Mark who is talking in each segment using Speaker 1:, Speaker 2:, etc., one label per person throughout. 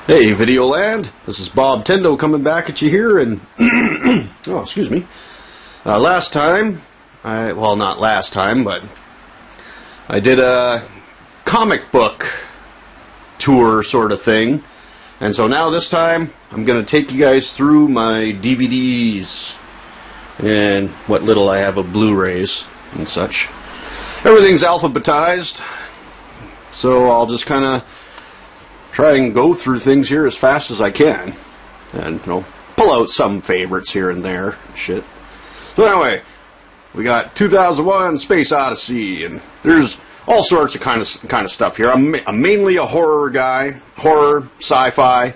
Speaker 1: Hey, Videoland. This is Bobtendo coming back at you here, and oh, excuse me. Last time, well, not last time, but I did a comic book tour sort of thing, and so now this time I'm going to take you guys through my DVDs and what little I have of Blu-rays and such. Everything's alphabetized, so I'll just kind of try and go through things here as fast as I can, and pull out some favorites here and there and shit. So anyway, we got 2001 Space Odyssey, and there's all sorts of kind of stuff here. I'm mainly a horror guy, horror, sci-fi,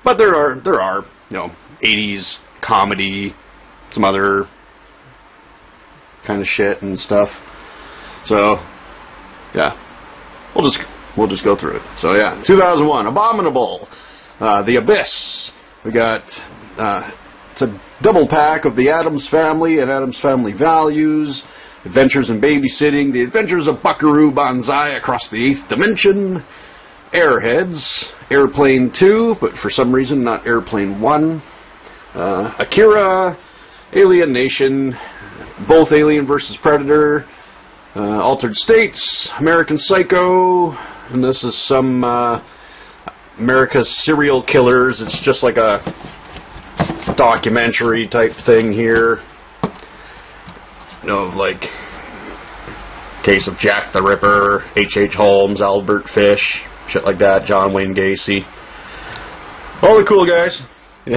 Speaker 1: but there are 80s comedy, some other kind of shit and stuff. So yeah, we'll just go through it. So yeah, 2001, Abominable, The Abyss. We got it's a double pack of The Addams Family and Addams Family Values, Adventures in Babysitting, The Adventures of Buckaroo Banzai Across the Eighth Dimension, Airheads, Airplane 2, but for some reason not Airplane 1, Akira, Alien Nation, both Alien vs. Predator, Altered States, American Psycho, and this is some America's Serial Killers. It's just like a documentary type thing here. Of like case of Jack the Ripper, H.H. Holmes, Albert Fish, shit like that, John Wayne Gacy. All the cool guys. We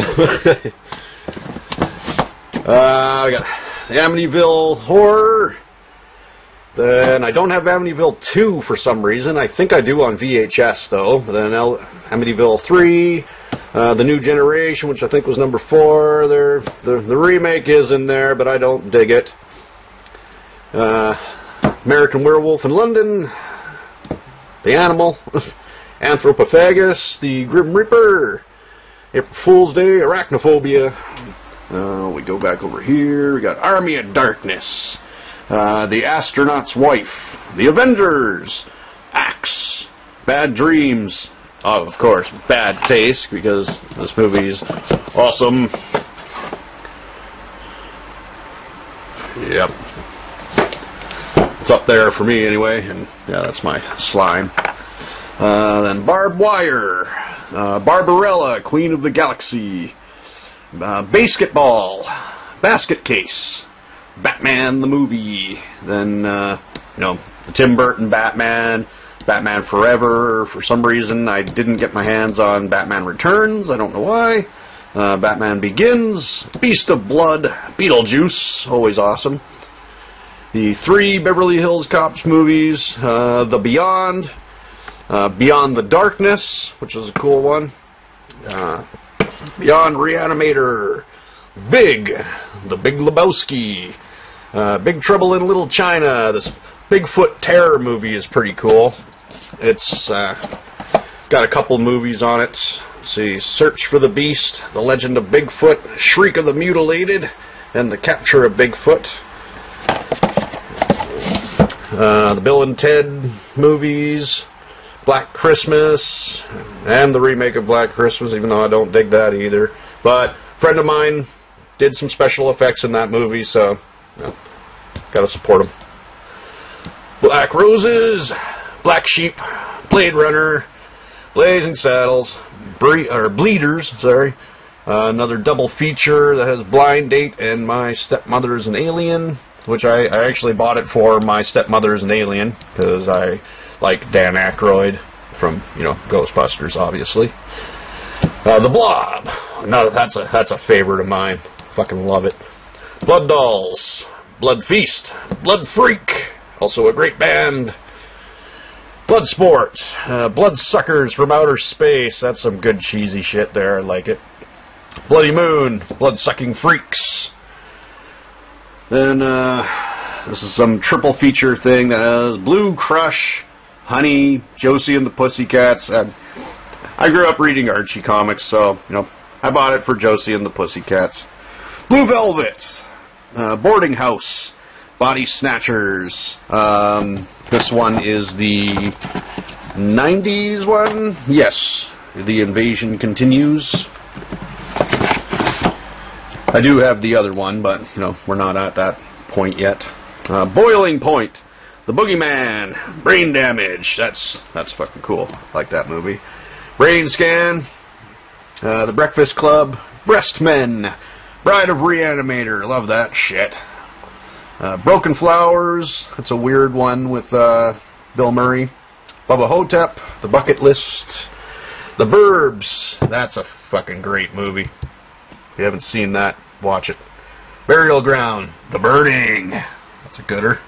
Speaker 1: got the Amityville Horror. Then I don't have Amityville 2 for some reason. I think I do on VHS though. Then Amityville 3, The New Generation, which I think was number 4. The remake is in there, but I don't dig it. American Werewolf in London, The Animal, Anthropophagus, The Grim Reaper, April Fool's Day, Arachnophobia. We go back over here. We got Army of Darkness. The Astronaut's Wife, The Avengers, Axe, Bad Dreams, of course, Bad Taste, because this movie's awesome. Yep. It's up there for me anyway, and yeah, that's my slime. Then Barbed Wire, Barbarella, Queen of the Galaxy, Basketball, Basket Case, Batman the movie, then the Tim Burton Batman, Batman Forever. For some reason I didn't get my hands on Batman Returns, I don't know why. Batman Begins, Beast of Blood, Beetlejuice, always awesome. The 3 Beverly Hills Cops movies, The Beyond, Beyond the Darkness, which is a cool one, Beyond Reanimator, The Big Lebowski, Big Trouble in Little China. This Bigfoot terror movie is pretty cool. It's got a couple movies on it. Let's see, Search for the Beast, The Legend of Bigfoot, Shriek of the Mutilated, and The Capture of Bigfoot. The Bill and Ted movies, Black Christmas, and the remake of Black Christmas, even though I don't dig that either. But a friend of mine did some special effects in that movie, so gotta support him. Black Roses, Black Sheep, Blade Runner, Blazing Saddles, Bleeders, sorry. Another double feature that has Blind Date and My Stepmother is an Alien, which I actually bought it for My Stepmother is an Alien, because I like Dan Aykroyd from, Ghostbusters, obviously. The Blob, no, that's a favorite of mine. Fucking love it. Blood Dolls, Blood Feast, Blood Freak, also a great band. Bloodsport, Bloodsuckers from Outer Space, that's some good cheesy shit there, I like it. Bloody Moon, Blood-Sucking Freaks. Then, this is some triple feature thing that has Blue Crush, Honey, Josie and the Pussycats. And I grew up reading Archie comics, so, I bought it for Josie and the Pussycats. Blue Velvet, Boarding House, Body Snatchers. This one is the 90s one? Yes. The Invasion Continues. I do have the other one, but, you know, we're not at that point yet. Boiling Point. The Boogeyman. Brain Damage. That's fucking cool. I like that movie. Brain Scan. The Breakfast Club. Breast Men. Bride of Reanimator. Love that shit. Broken Flowers. That's a weird one with Bill Murray. Bubba Hotep. The Bucket List. The Burbs. That's a fucking great movie. If you haven't seen that, watch it. Burial Ground. The Burning. That's a gooder.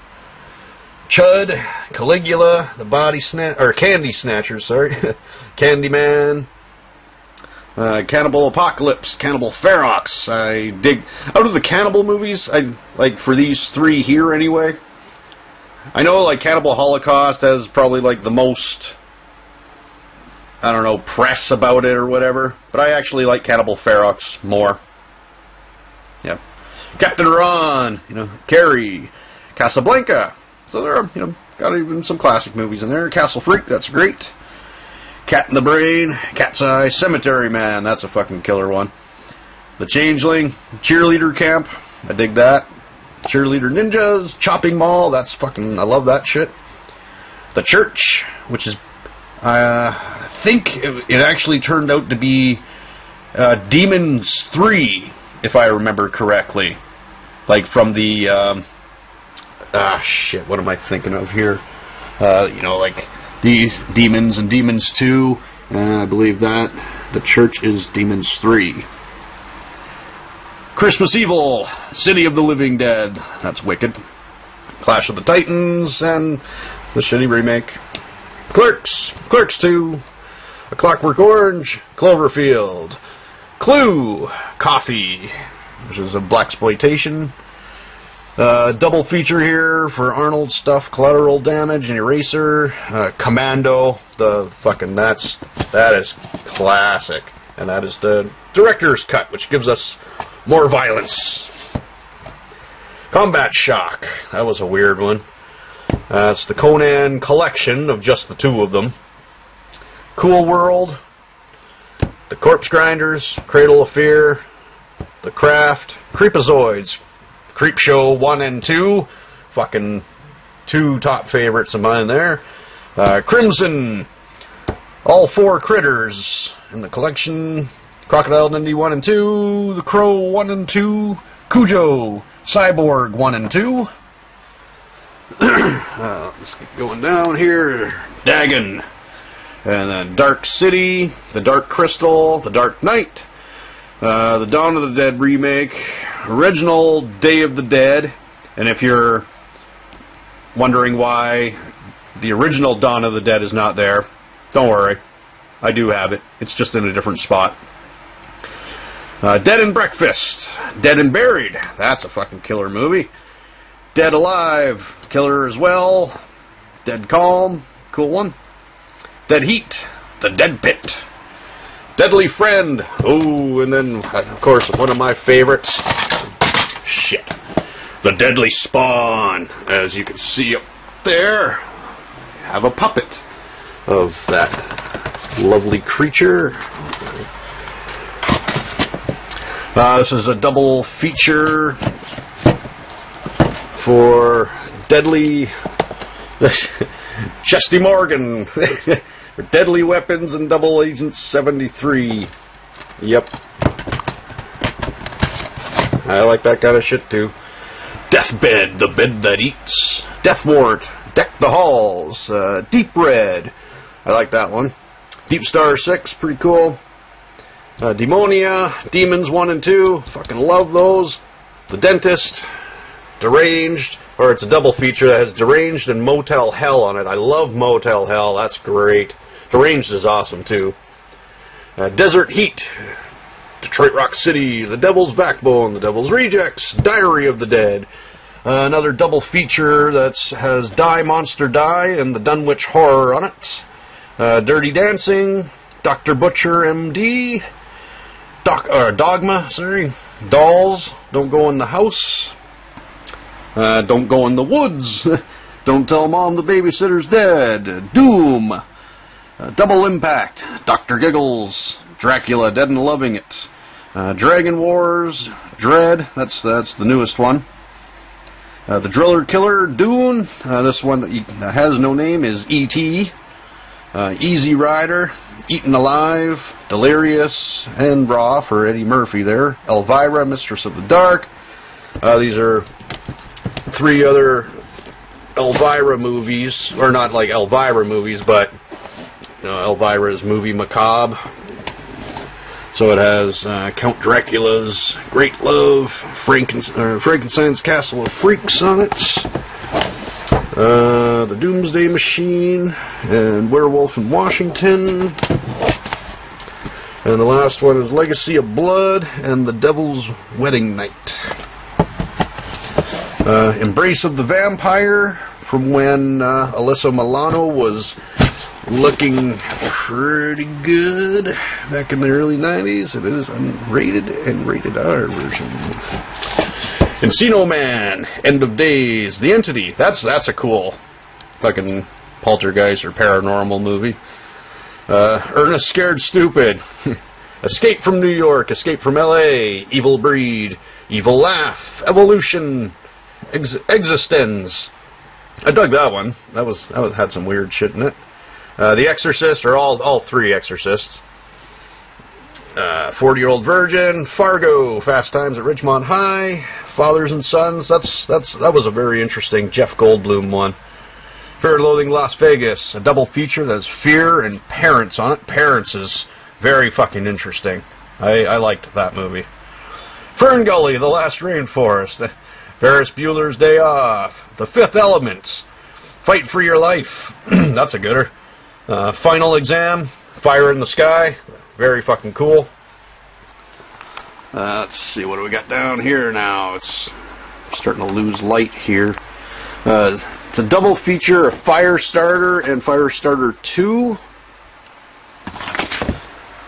Speaker 1: Chud. Caligula. The Candy Snatchers, sorry. Candyman. Cannibal Apocalypse, Cannibal Ferox. I dig. Out of the cannibal movies, I like for these three here anyway. I know like Cannibal Holocaust has probably like the most, I don't know, press about it or whatever, but I actually like Cannibal Ferox more. Yeah. Captain Ron, you know, Carrie, Casablanca. So there are, you know, got even some classic movies in there. Castle Freak, that's great. Cat in the Brain, Cat's Eye, Cemetery Man, that's a fucking killer one. The Changeling, Cheerleader Camp, I dig that. Cheerleader Ninjas, Chopping Mall, that's fucking, I love that shit. The Church, which is, I think it actually turned out to be Demons 3, if I remember correctly. Like from the, shit, what am I thinking of here? You know, like these Demons and Demons 2, and I believe that The Church is Demons 3. Christmas Evil, City of the Living Dead, that's wicked. Clash of the Titans, and the shitty remake. Clerks, Clerks 2, A Clockwork Orange, Cloverfield, Clue, Coffee, which is a blaxploitation. Double feature here for Arnold stuff, Collateral Damage and Eraser. Commando, that is classic. And that is the director's cut, which gives us more violence. Combat Shock, that was a weird one. It's the Conan collection of just the two of them. Cool World, The Corpse Grinders, Cradle of Fear, The Craft, Creepazoids, Creepshow 1 and 2, fucking two top favorites of mine there. Crimson, All Four Critters in the collection, Crocodile Dundee 1 and 2, The Crow 1 and 2, Cujo, Cyborg 1 and 2. Let's keep going down here. Dagon, and then Dark City, The Dark Crystal, The Dark Knight, the Dawn of the Dead remake, original Day of the Dead, and if you're wondering why the original Dawn of the Dead is not there, don't worry, I do have it. It's just in a different spot. Dead and Breakfast, Dead and Buried, that's a fucking killer movie. Dead Alive, killer as well. Dead Calm, cool one. Dead Heat, The Dead Pit. Deadly Friend, oh, and then, of course, one of my favorites, shit, The Deadly Spawn. As you can see up there, I have a puppet of that lovely creature. This is a double feature for Deadly Chesty Morgan. Deadly Weapons and Double Agent 73. Yep. I like that kind of shit too. Deathbed, The Bed That Eats. Death Warrant, Deck the Halls. Deep Red, I like that one. Deep Star 6, pretty cool. Demonia, Demons 1 and 2, fucking love those. The Dentist, Deranged, or it's a double feature that has Deranged and Motel Hell on it. I love Motel Hell, that's great. Deranged is awesome too. Desert Heat, Detroit Rock City, The Devil's Backbone, The Devil's Rejects, Diary of the Dead. Another double feature that has Die Monster Die and the Dunwich Horror on it. Dirty Dancing, Dr. Butcher MD, Dogma, sorry. Dolls, Don't Go in the House. Don't Go in the Woods. Don't Tell Mom the Babysitter's Dead. Doom. Double Impact, Dr. Giggles, Dracula, Dead and Loving It, Dragon Wars, Dread, that's the newest one. The Driller Killer, Dune, this one that has no name is E.T., Easy Rider, Eaten Alive, Delirious, and Raw for Eddie Murphy there, Elvira, Mistress of the Dark. These are 3 other Elvira movies, or not like Elvira movies, but Elvira's movie Macabre. So it has Count Dracula's Great Love, Frankenstein's Castle of Freaks on it, The Doomsday Machine, and Werewolf in Washington. And the last one is Legacy of Blood and The Devil's Wedding Night. Embrace of the Vampire, from when Alyssa Milano was looking pretty good back in the early 90s. It is unrated and rated R version. Encino Man, End of Days, The Entity. That's a cool fucking poltergeist or paranormal movie. Ernest Scared Stupid, Escape from New York, Escape from L.A., Evil Breed, Evil Laugh, Evolution, Existence. I dug that one. That had some weird shit in it. The Exorcist, or all 3 Exorcists. 40-Year-Old Virgin, Fargo, Fast Times at Ridgemont High, Fathers and Sons. That was a very interesting Jeff Goldblum one. Fear and Loathing Las Vegas, a double feature that has Fear and Parents on it. Parents is very fucking interesting. I liked that movie. Fern Gully, The Last Rainforest, Ferris Bueller's Day Off, The Fifth Element, Fight for Your Life. That's a gooder. Final Exam, Fire in the Sky, very fucking cool. Let's see, what do we got down here now? It's starting to lose light here. It's a double feature of Firestarter and Firestarter 2.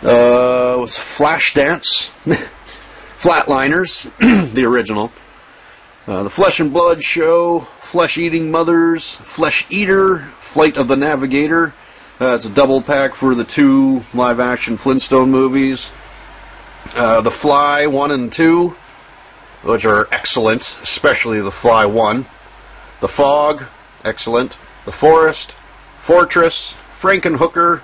Speaker 1: With Flashdance, Flatliners, the original. The Flesh and Blood Show, Flesh Eating Mothers, Flesh Eater, Flight of the Navigator. It's a double pack for the 2 live-action Flintstone movies. The Fly 1 and 2, which are excellent, especially The Fly 1. The Fog, excellent. The Forest, Fortress, Frankenhooker,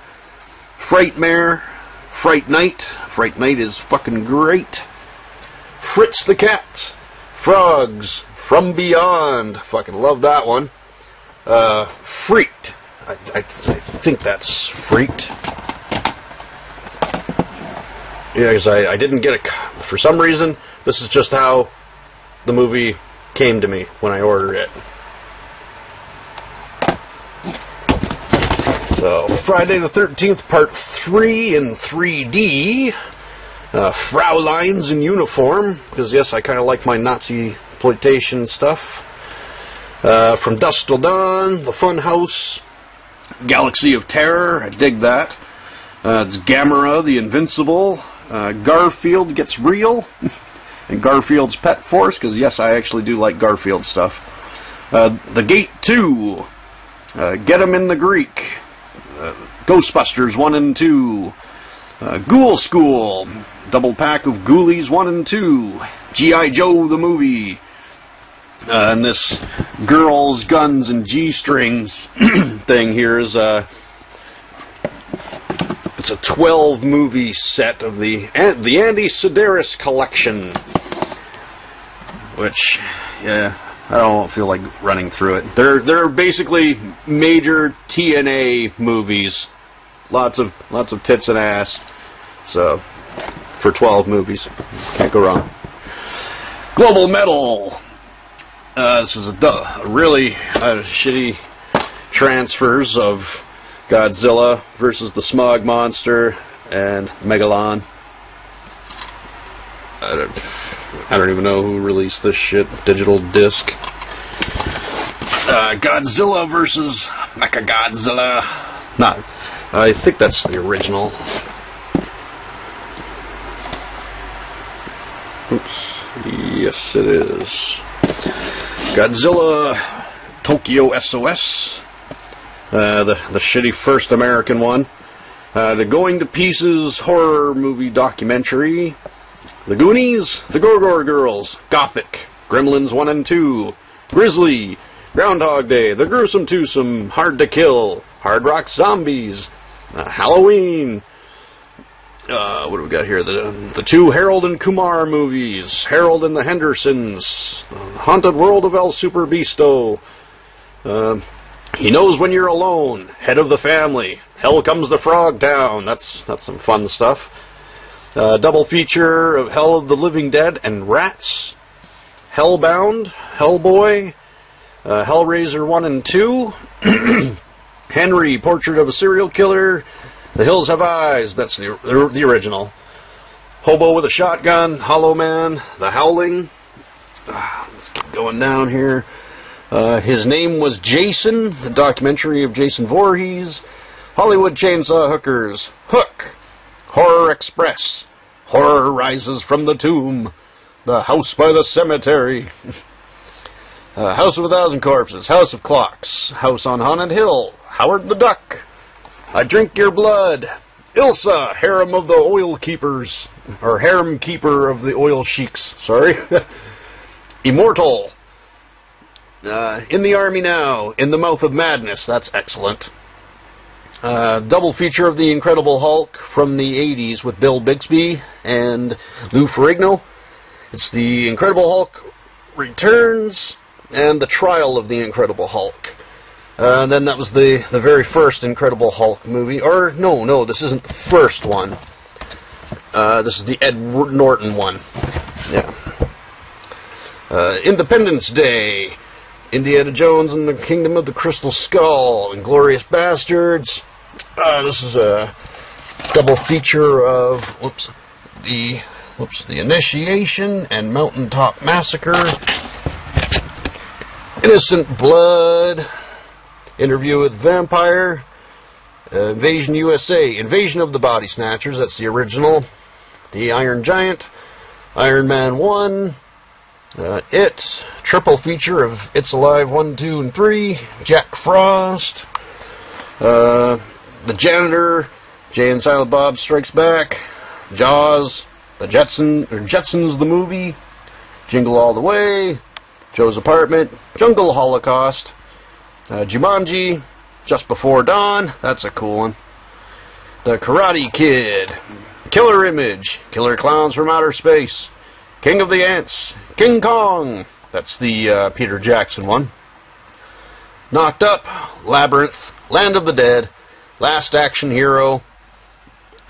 Speaker 1: Frightmare, Fright Night. Fright Night is fucking great. Fritz the Cat, Frogs, From Beyond. Fucking love that one. Freaked. I think that's Freaked. Yeah, because I didn't get it. For some reason, this is just how the movie came to me when I ordered it. So, Friday the 13th, Part 3 in 3D. Fraulein's in uniform, because yes, I kind of like my Nazi exploitation stuff. From Dusk Till Dawn, The Fun House, Galaxy of Terror, I dig that. It's Gamera, the Invincible, Garfield Gets Real, and Garfield's Pet Force, because yes, I actually do like Garfield stuff. The Gate 2, Get 'Em in the Greek, Ghostbusters 1 and 2, Ghoul School, double pack of Ghoulies 1 and 2, G.I. Joe the movie, and this girls, guns, and G-strings thing here is it's a 12-movie set of the Andy Sedaris collection, which, yeah, I don't feel like running through it. They're basically major TNA movies, lots of tits and ass. So for 12 movies, can't go wrong. Global Metal. This is a really shitty transfers of Godzilla versus the Smog Monster and Megalon. I don't even know who released this shit. Digital disc. Godzilla versus Mechagodzilla. Not. I think that's the original. Oops. Yes, it is. Godzilla Tokyo SOS. The shitty first American one. The Going to Pieces horror movie documentary. The Goonies, The Gorgor Girls, Gothic, Gremlins 1 and 2, Grizzly, Groundhog Day, The Gruesome Twosome, Hard to Kill, Hard Rock Zombies, Halloween. What do we got here? The two Harold and Kumar movies, Harold and the Hendersons, The Haunted World of El Super Beasto, He Knows When You're Alone, Head of the Family, Hell Comes to Frog Town. That's some fun stuff. Double feature of Hell of the Living Dead and Rats, Hellbound, Hellboy, Hellraiser 1 and 2, Henry, Portrait of a Serial Killer, The Hills Have Eyes, that's the original, Hobo with a Shotgun, Hollow Man, The Howling. Let's keep going down here. His Name Was Jason, the documentary of Jason Voorhees, Hollywood Chainsaw Hookers, Hook, Horror Express, Horror Rises from the Tomb, The House by the Cemetery, House of a Thousand Corpses, House of Clocks, House on Haunted Hill, Howard the Duck, I Drink Your Blood, Ilsa, Harem of the Oil Keepers, or Harem Keeper of the Oil Sheiks, sorry, Immortal, In the Army Now, In the Mouth of Madness, that's excellent. Double feature of The Incredible Hulk from the 80s with Bill Bixby and Lou Ferrigno. It's The Incredible Hulk Returns and The Trial of the Incredible Hulk. And then that was the very first Incredible Hulk movie. Or, no, this isn't the first one. This is the Ed Norton one. Yeah. Independence Day, Indiana Jones and the Kingdom of the Crystal Skull, Inglourious Bastards. This is a double feature of the Initiation and Mountaintop Massacre, Innocent Blood, Interview with Vampire, Invasion USA, Invasion of the Body Snatchers, that's the original, The Iron Giant, Iron Man 1, It, triple feature of It's Alive 1, 2, and 3, Jack Frost, The Janitor, Jay and Silent Bob Strikes Back, Jaws, Jetsons the Movie, Jingle All the Way, Joe's Apartment, Jungle Holocaust, Jumanji, Just Before Dawn, that's a cool one, The Karate Kid, Killer Image, Killer Clowns from Outer Space, King of the Ants, King Kong, that's the Peter Jackson one, Knocked Up, Labyrinth, Land of the Dead, Last Action Hero,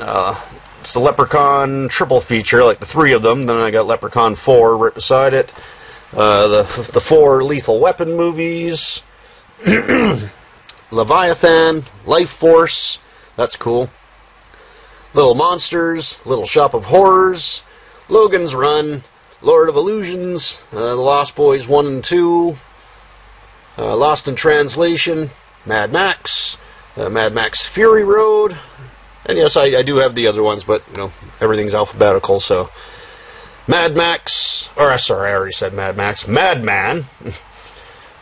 Speaker 1: it's the Leprechaun triple feature, like the three of them, then I got Leprechaun 4 right beside it, the 4 Lethal Weapon movies, Leviathan, Life Force, that's cool, Little Monsters, Little Shop of Horrors, Logan's Run, Lord of Illusions, The Lost Boys 1 and 2, Lost in Translation, Mad Max, Mad Max Fury Road, and yes, I do have the other ones, but, everything's alphabetical, so, Mad Max, I already said Mad Max, Madman,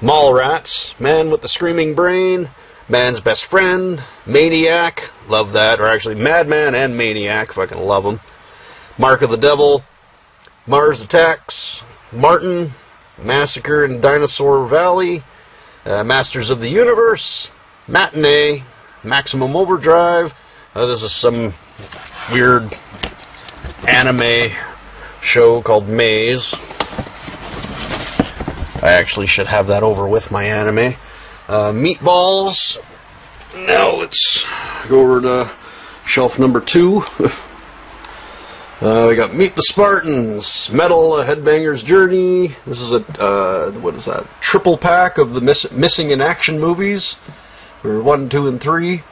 Speaker 1: Mallrats, Man with the Screaming Brain, Man's Best Friend, Maniac, love that, or actually Madman and Maniac, if I can love them, Mark of the Devil, Mars Attacks, Martin, Massacre in Dinosaur Valley, Masters of the Universe, Matinee, Maximum Overdrive. This is some weird anime show called Maze. I actually should have that over with my anime. Meatballs. Now let's go over to shelf number 2. We got Meet the Spartans, Metal, A Headbanger's Journey. This is a triple pack of the Missing in Action movies. For 1, 2, and 3.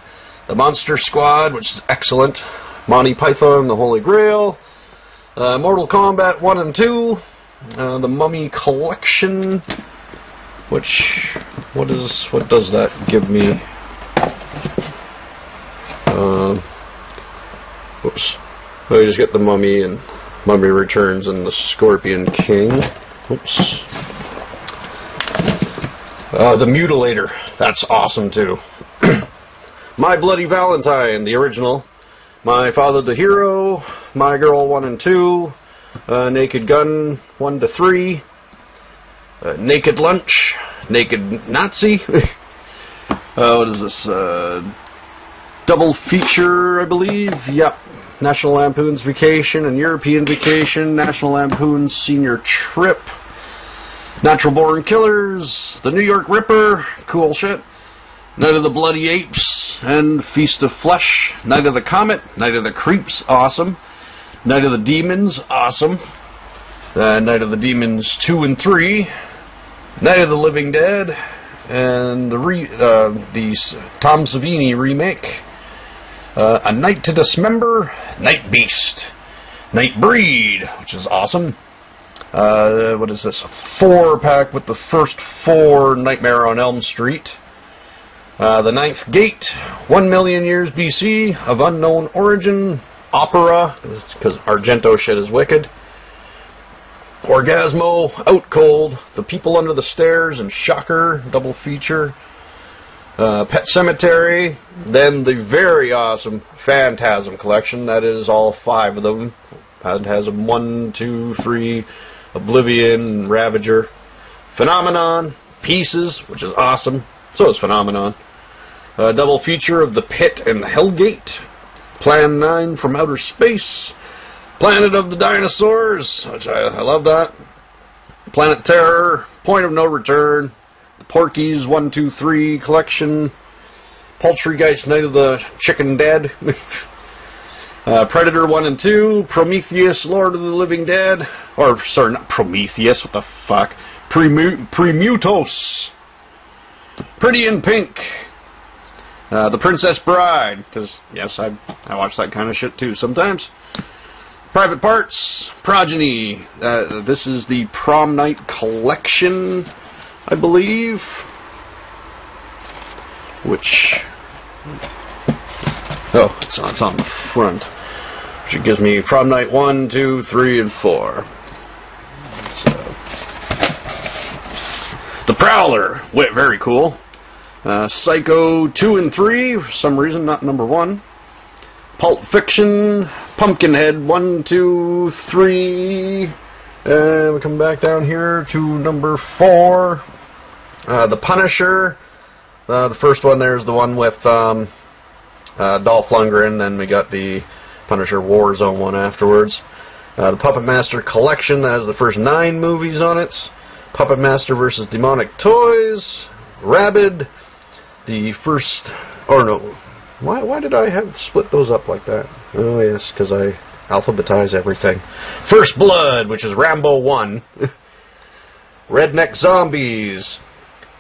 Speaker 1: The Monster Squad, which is excellent. Monty Python, The Holy Grail. Mortal Kombat 1 and 2. The Mummy Collection, which, what does that give me? Whoops. I just get the Mummy and Mummy Returns and the Scorpion King. Oops. The Mutilator. That's awesome too. My Bloody Valentine, the original. My Father the Hero, My Girl 1 and 2, Naked Gun 1 to 3, Naked Lunch, Naked Nazi. What is this? Double feature, I believe. Yep. National Lampoon's Vacation and European Vacation, National Lampoon's Senior Trip, Natural Born Killers, The New York Ripper, cool shit, Night of the Bloody Apes, and Feast of Flesh, Night of the Comet, Night of the Creeps, awesome, Night of the Demons, awesome, Night of the Demons 2 and 3, Night of the Living Dead, and the Tom Savini remake, A Night to Dismember, Night Beast, Night Breed, which is awesome. What is this? A 4-pack with the first 4 Nightmare on Elm Street. The Ninth Gate, 1 million years BC, of unknown origin, opera, because Argento shit is wicked. Orgasmo, Out Cold, The People Under the Stairs, and Shocker, double feature. Pet Cemetery, then the very awesome Phantasm collection. That is all 5 of them. Phantasm 1, 2, 3, Oblivion, Ravager. Phenomenon, Pieces, which is awesome. So is Phenomenon. Double feature of The Pit and Hellgate. Plan 9 from Outer Space. Planet of the Dinosaurs, which I love that. Planet Terror, Point of No Return. Porky's 1, 2, 3 collection, Poultrygeist Night of the Chicken Dead, Predator 1 and 2, Prometheus Lord of the Living Dead, or sorry, not Prometheus, what the fuck, Premutos, Pretty in Pink, The Princess Bride, because yes, I watch that kind of shit too sometimes. Private Parts, Progeny, this is the Prom Night collection, I believe, which, oh, it's on the front, which gives me Prom Night 1, 2, 3, and 4. So, The Prowler, very cool. Psycho 2 and 3, for some reason, not number 1. Pulp Fiction, Pumpkinhead 1, 2, 3. And we come back down here to number 4. The Punisher. The first one there is the one with Dolph Lundgren. Then we got the Punisher Warzone one afterwards. The Puppet Master Collection that has the first 9 movies on it. Puppet Master vs. Demonic Toys. Rabid. The first... Or no. Why did I have split those up like that? Oh yes, because I alphabetize everything. First Blood, which is Rambo 1. Redneck Zombies.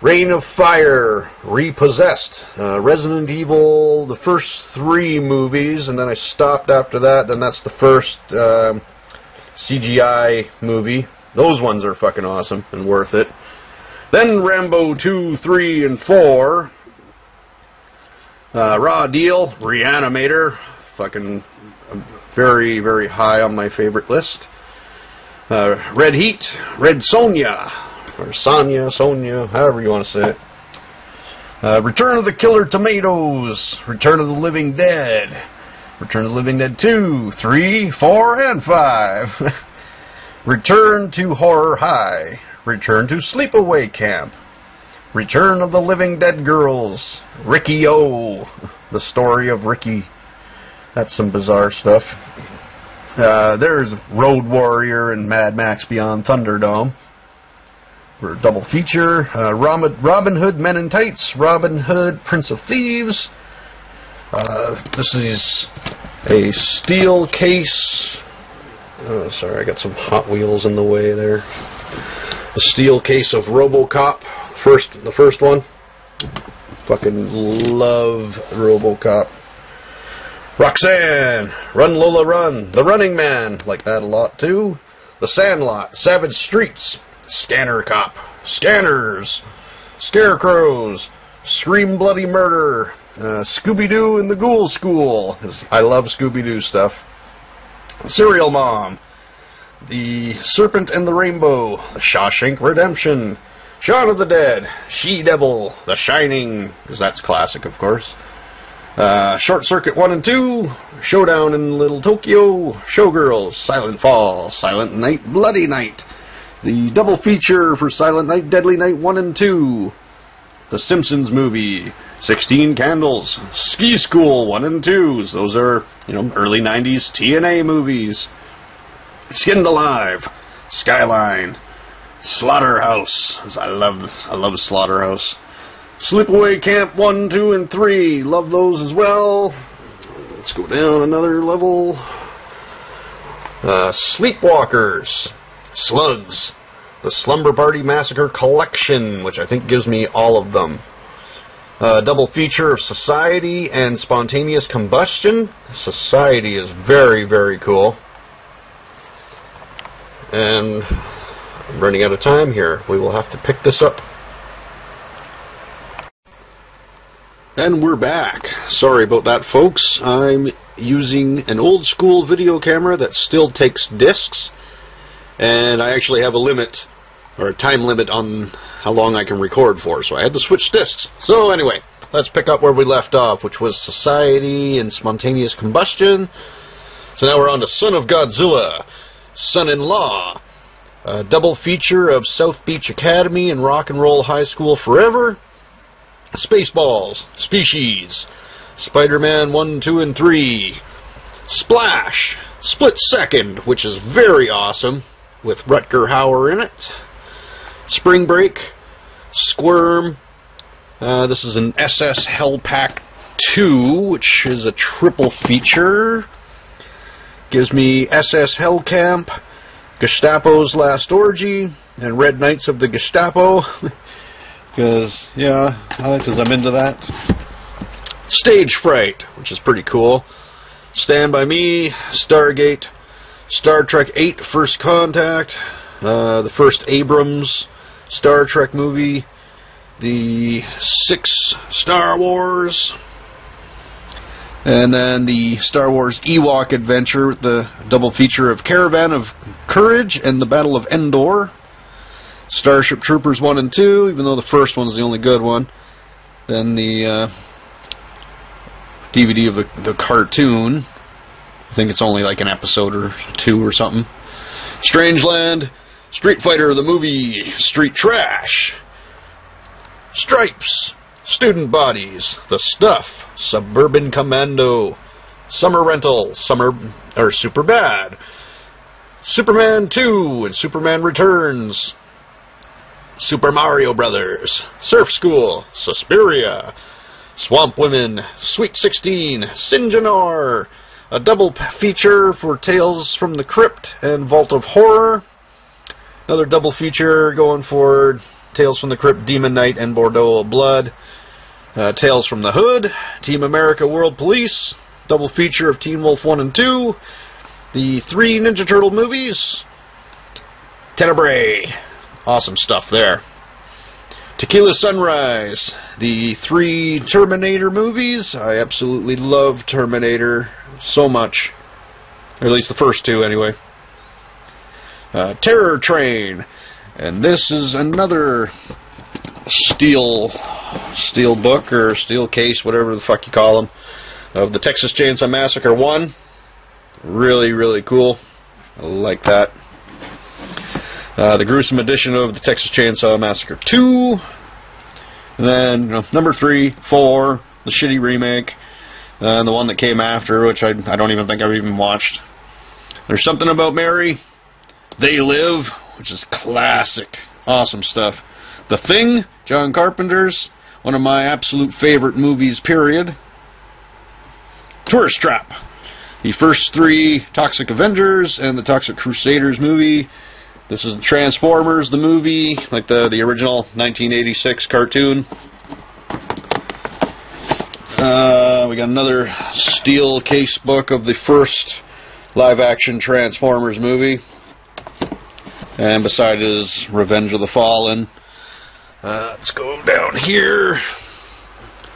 Speaker 1: Reign of Fire. Repossessed. Resident Evil, the first 3 movies, and then I stopped after that. Then that's the first CGI movie. Those ones are fucking awesome and worth it. Then Rambo 2, 3, and 4. Raw Deal. Reanimator. Fucking very, very high on my favorite list. Red Heat. Red Sonja. Or Sonya, however you want to say it. Return of the Killer Tomatoes. Return of the Living Dead. Return of the Living Dead 2, 3, 4, and 5. Return to Horror High. Return to Sleepaway Camp. Return of the Living Dead Girls. Ricky-O. The story of Ricky. That's some bizarre stuff. There's Road Warrior and Mad Max Beyond Thunderdome. For a double feature. Robin Hood Men in Tights. Robin Hood Prince of Thieves. This is a steel case. Oh, sorry, I got some Hot Wheels in the way there. A steel case of RoboCop. The first one. Fucking love RoboCop. Roxanne, Run Lola Run, The Running Man, like that a lot too. The Sandlot, Savage Streets, Scanner Cop, Scanners, Scarecrows, Scream Bloody Murder, Scooby-Doo and the Ghoul School. I love Scooby-Doo stuff. Serial Mom, The Serpent and the Rainbow, The Shawshank Redemption, Shaun of the Dead, She-Devil, The Shining, because that's classic, of course. Short Circuit 1 and 2, Showdown in Little Tokyo, Showgirls, Silent Fall, Silent Night, Bloody Night, the double feature for Silent Night, Deadly Night 1 and 2, The Simpsons movie, 16 Candles, Ski School 1 and 2s, those are, early 90s TNA movies, Skinned Alive, Skyline, Slaughterhouse, I love Slaughterhouse, Sleepaway Camp 1, 2, and 3, love those as well. Let's go down another level. Sleepwalkers, Slugs, the Slumber Party Massacre Collection, which I think gives me all of them. Double feature of Society and Spontaneous Combustion. Society is very, very cool. And I'm running out of time here. We will have to pick this up. And we're back. Sorry about that, folks. I'm using an old school video camera that still takes discs, and I actually have a limit, or a time limit on how long I can record for, so I had to switch discs. So anyway, let's pick up where we left off, which was Society and Spontaneous Combustion. So now we're on to Son of Godzilla, Son-in-Law, a double feature of South Beach Academy and Rock and Roll High School Forever, Spaceballs, Species, Spider-Man 1, 2, and 3, Splash, Split Second, which is very awesome, with Rutger Hauer in it, Spring Break, Squirm, this is an SS Hellpack 2, which is a triple feature, gives me SS Hellcamp, Gestapo's Last Orgy, and Red Knights of the Gestapo. Because I'm into that. Stage Fright, which is pretty cool. Stand By Me, Stargate, Star Trek 8 First Contact, the first Abrams Star Trek movie, the 6 Star Wars, and then the Star Wars Ewok Adventure, the double feature of Caravan of Courage and the Battle of Endor. Starship Troopers 1 and 2, even though the first one's the only good one. Then the DVD of the cartoon. I think it's only like an episode or 2 or something. Strangeland, Street Fighter the movie, Street Trash, Stripes, Student Bodies, The Stuff, Suburban Commando, Summer Rental, Super Bad, Superman 2 and Superman Returns, Super Mario Brothers, Surf School, Suspiria, Swamp Women, Sweet 16, Sinjanor, a double feature for Tales from the Crypt and Vault of Horror, another double feature going for Tales from the Crypt, Demon Knight, and Bordeaux Blood, Tales from the Hood, Team America World Police, double feature of Teen Wolf 1 and 2, the 3 Ninja Turtle movies, Tenebrae, awesome stuff there. Tequila Sunrise, the 3 Terminator movies. I absolutely love Terminator so much. Or at least the first 2 anyway. Terror Train. And this is another steel book or steel case, whatever the fuck you call them, of the Texas Chainsaw Massacre 1. Really, really cool. I like that. The gruesome edition of the Texas Chainsaw Massacre 2. And then, number 3, 4, the shitty remake. And the one that came after, which I don't even think I've even watched. There's Something About Mary. They Live, which is classic. Awesome stuff. The Thing, John Carpenter's. One of my absolute favorite movies, period. Tourist Trap. The first 3 Toxic Avengers and the Toxic Crusaders movie. This is Transformers, the movie, like the original 1986 cartoon. We got another steel case book of the first live-action Transformers movie. And beside it is Revenge of the Fallen. Let's go down here.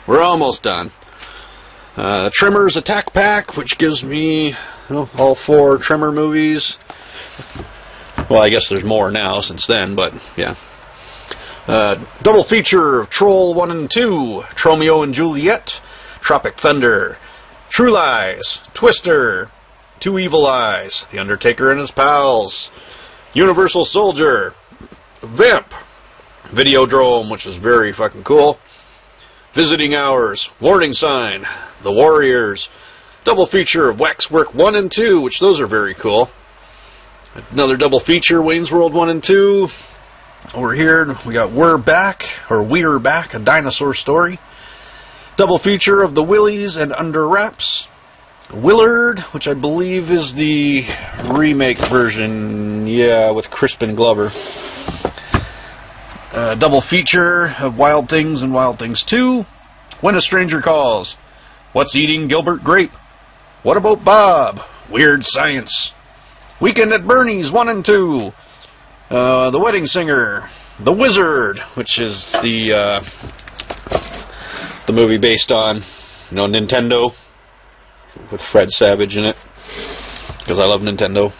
Speaker 1: We're almost done. Tremors Attack Pack, which gives me all 4 Tremor movies. Well, I guess there's more now since then, but yeah. Double feature of Troll 1 and 2, Tromeo and Juliet, Tropic Thunder, True Lies, Twister, Two Evil Eyes, The Undertaker and His Pals, Universal Soldier, Vamp, Videodrome, which is very fucking cool, Visiting Hours, Warning Sign, The Warriors, double feature of Waxwork 1 and 2, which those are very cool. Another double feature, Wayne's World 1 and 2. Over here, we got We're Back, A Dinosaur Story. Double feature of The Willies and Under Wraps. Willard, which I believe is the remake version, yeah, with Crispin Glover. Double feature of Wild Things and Wild Things 2. When a Stranger Calls. What's Eating Gilbert Grape? What About Bob? Weird Science. Weekend at Bernie's 1 and 2. The Wedding Singer. The Wizard, which is the movie based on, Nintendo, with Fred Savage in it, because I love Nintendo.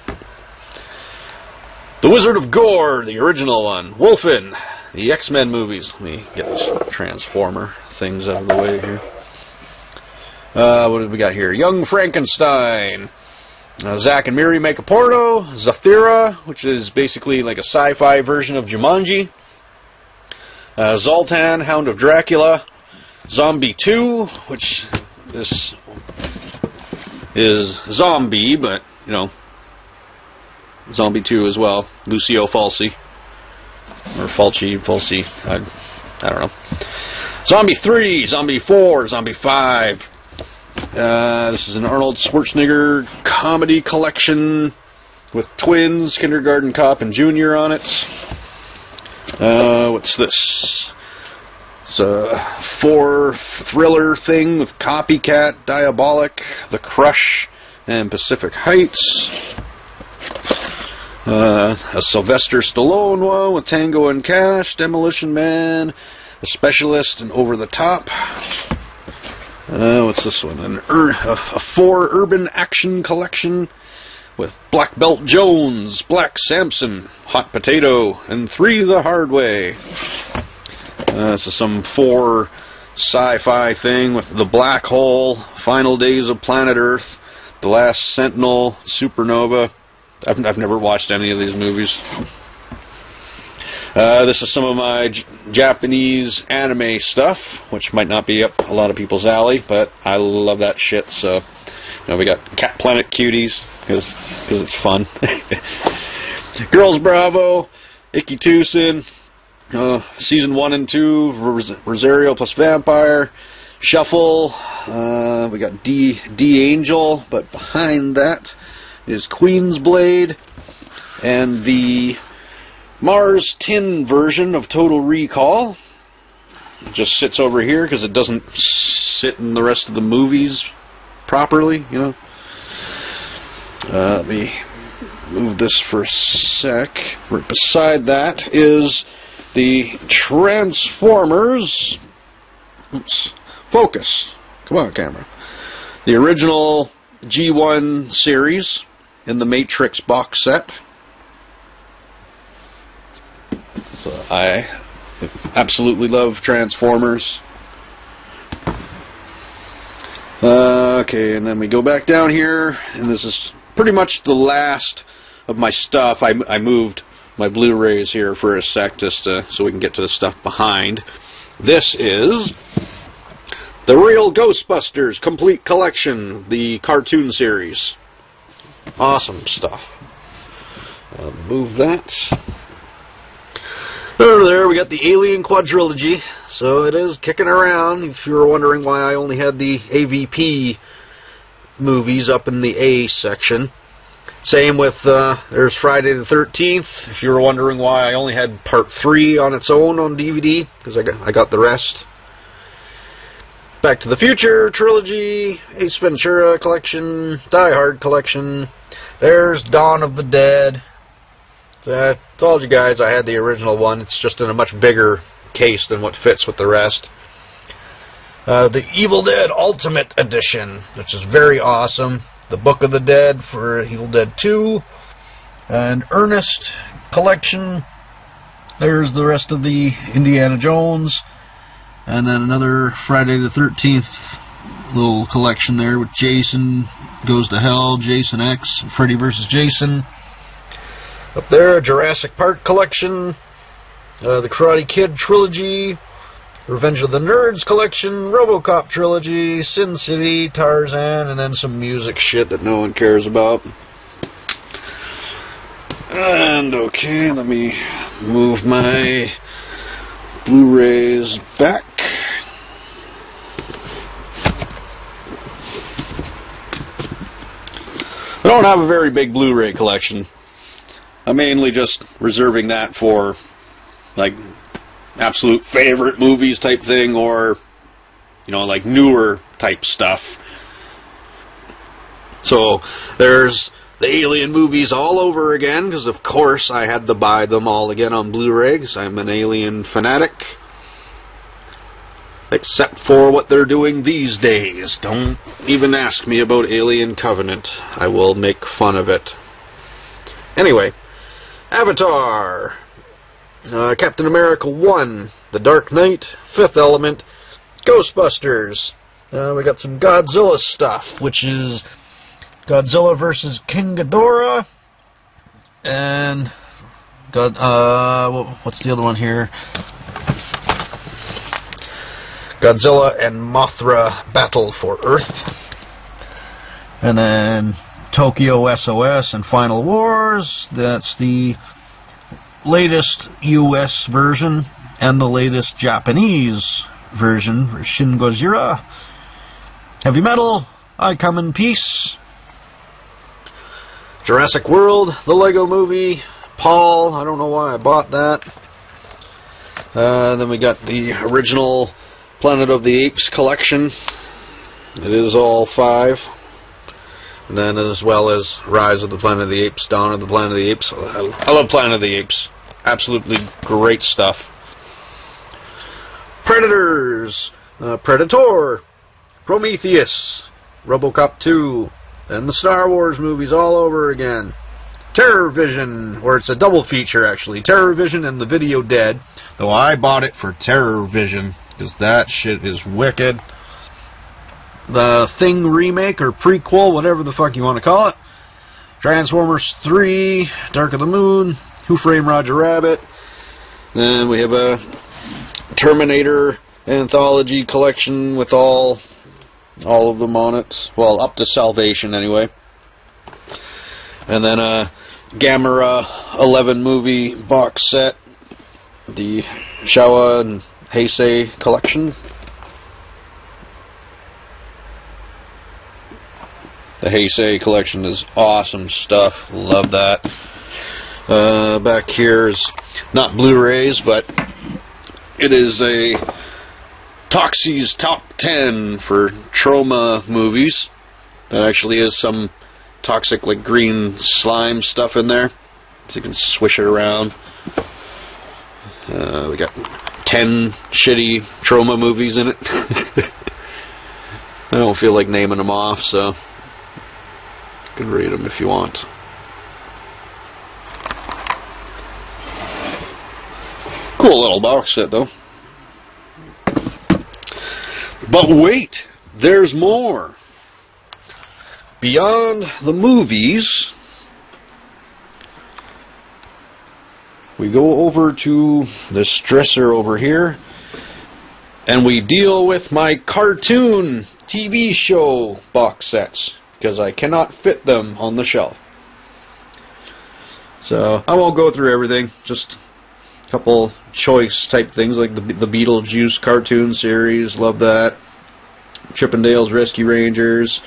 Speaker 1: The Wizard of Gore, the original one. Wolfen, the X-Men movies. Let me get this Transformer things out of the way here. What do we got here? Young Frankenstein. Zack and Miri Make a Porno. Zathura, which is basically like a sci-fi version of Jumanji. Zoltan, Hound of Dracula. Zombie 2, which this is Zombie, but, Zombie 2 as well. Lucio Fulci. Or Fulci. I don't know. Zombie 3, Zombie 4, Zombie 5. This is an Arnold Schwarzenegger comedy collection with twins, Kindergarten Cop and Junior on it. What's this? It's a 4 thriller thing with Copycat, Diabolic, The Crush, and Pacific Heights. A Sylvester Stallone one with Tango and Cash, Demolition Man, The Specialist, and Over the Top. What's this one? A 4 urban action collection with Black Belt Jones, Black Samson, Hot Potato, and 3 the Hard Way. This is some 4 sci-fi thing with The Black Hole, Final Days of Planet Earth, The Last Sentinel, Supernova. I've never watched any of these movies. This is some of my Japanese anime stuff, which might not be up a lot of people's alley, but I love that shit. So, we got Cat Planet Cuties because it's fun. Girls Bravo, Ikki Tucson, Season 1 and 2, Rosario plus Vampire, Shuffle. We got D Angel, but behind that is Queen's Blade, and the Mars Tin version of Total Recall. It just sits over here because it doesn't sit in the rest of the movies properly, Let me move this for a sec. Right beside that is the Transformers. Oops. Focus. Come on, camera. The original G1 series in the Matrix box set. So I absolutely love Transformers. Okay, and then we go back down here, and this is pretty much the last of my stuff. I moved my Blu-rays here for a sec just so we can get to the stuff behind. This is the Real Ghostbusters Complete Collection, the cartoon series. Awesome stuff. I'll move that. Over there we got the Alien Quadrilogy, so it is kicking around. If you were wondering why I only had the AVP movies up in the A section. Same with, there's Friday the 13th, if you were wondering why I only had Part 3 on its own on DVD, because I got the rest. Back to the Future Trilogy, Ace Ventura Collection, Die Hard Collection. There's Dawn of the Dead. So I told you guys I had the original one. It's just in a much bigger case than what fits with the rest. The Evil Dead Ultimate Edition, which is very awesome. The Book of the Dead for Evil Dead 2. An Ernest Collection. There's the rest of the Indiana Jones. And then another Friday the 13th
Speaker 2: little collection there with Jason Goes to Hell, Jason X, Freddy vs. Jason. Up there, Jurassic Park collection, the Karate Kid trilogy, Revenge of the Nerds collection, RoboCop trilogy, Sin City, Tarzan, and then some music shit that no one cares about. And okay, let me move my Blu-rays back. I don't have a very big Blu-ray collection. I'm mainly just reserving that for, like, absolute favorite movies type thing, or, you know, like newer type stuff. So, there's the Alien movies all over again, because of course I had to buy them all again on Blu-ray, because I'm an Alien fanatic. Except for what they're doing these days. Don't even ask me about Alien Covenant. I will make fun of it. Anyway, Avatar, Captain America 1, The Dark Knight, Fifth Element, Ghostbusters. We got some Godzilla stuff, which is Godzilla vs. King Ghidorah, and what's the other one here? Godzilla and Mothra Battle for Earth. And then Tokyo SOS and Final Wars. That's the latest US version and the latest Japanese version, Shin Godzilla. Heavy Metal, I Come in Peace. Jurassic World, the Lego Movie, Paul, I don't know why I bought that. Then we got the original Planet of the Apes collection. It is all 5. And then as well as Rise of the Planet of the Apes, Dawn of the Planet of the Apes. I love Planet of the Apes. Absolutely great stuff. Predators, Predator, Prometheus, RoboCop 2, and the Star Wars movies all over again. Terror Vision, or it's a double feature actually. Terror Vision and The Video Dead. Though I bought it for Terror Vision, because that shit is wicked. The Thing remake, or prequel, whatever the fuck you want to call it. Transformers 3, Dark of the Moon, Who Framed Roger Rabbit. Then we have a Terminator anthology collection with all of them on it. Well, up to Salvation anyway. And then a Gamera 11 movie box set. The Showa and Heisei collection. The Heisei collection is awesome stuff. Love that. Back here is not Blu-rays, but it is a Toxie's Top 10 for trauma movies. That actually is some toxic, like, green slime stuff in there. So you can swish it around. We got 10 shitty trauma movies in it. I don't feel like naming them off, so you can read them if you want. Cool little box set, though. But wait, there's more. Beyond the movies, we go over to this dresser over here, and we deal with my cartoon TV show box sets, because I cannot fit them on the shelf. So, I won't go through everything, just a couple choice type things, like the Beetlejuice cartoon series, love that. Chippendales Rescue Rangers,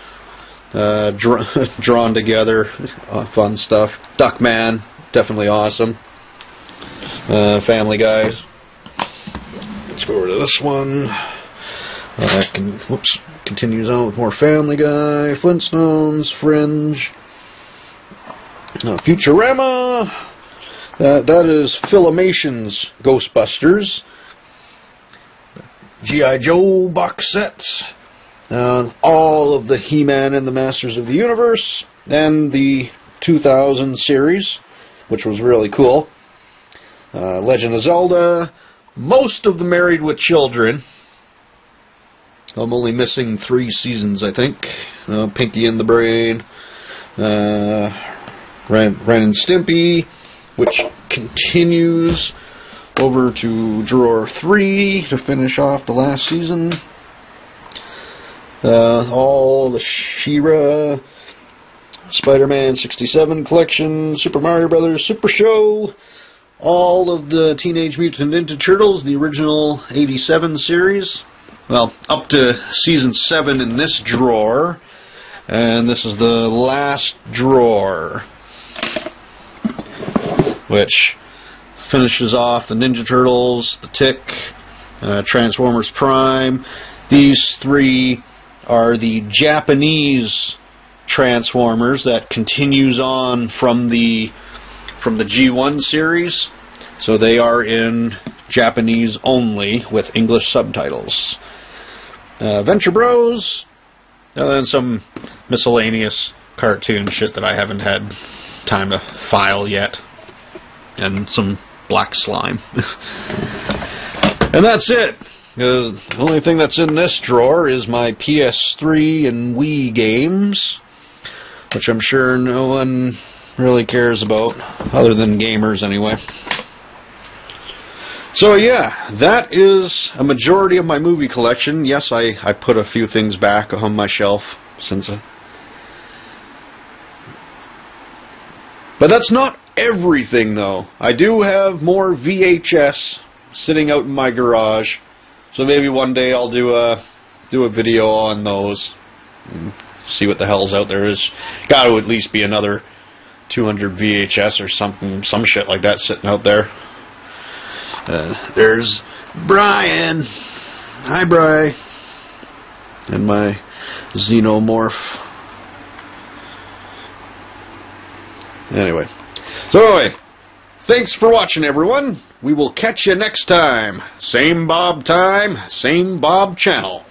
Speaker 2: drawn together, fun stuff. Duckman, definitely awesome. Family Guys. Let's go over to this one. Continues on with more Family Guy, Flintstones, Fringe, Futurama. That is Filmation's Ghostbusters. G.I. Joe box sets. All of the He-Man and the Masters of the Universe, and the 2000 series, which was really cool. Legend of Zelda, most of the Married with Children, I'm only missing 3 seasons, I think. Pinky and the Brain, Ren and Stimpy, which continues over to Drawer 3 to finish off the last season. All the She-Ra, Spider-Man 67 collection, Super Mario Brothers Super Show, all of the Teenage Mutant Ninja Turtles, the original 87 series. Well, up to season 7 in this drawer, and this is the last drawer, which finishes off the Ninja Turtles, the Tick, Transformers Prime. These 3 are the Japanese Transformers that continues on from the G1 series, so they are in Japanese only with English subtitles. Venture Bros, and some miscellaneous cartoon shit that I haven't had time to file yet, and some black slime. And that's it. The only thing that's in this drawer is my PS3 and Wii games, which I'm sure no one really cares about, other than gamers anyway. So yeah, that is a majority of my movie collection. Yes, I put a few things back on my shelf since... But that's not everything, though. I do have more VHS sitting out in my garage, so maybe one day I'll do a video on those and see what the hell's out there. Is got to at least be another 200 VHS or something, some shit like that sitting out there. There's Brian. Hi, Bri. And my Xenomorph. Anyway. Thanks for watching, everyone. We will catch you next time. Same Bob time, same Bob channel.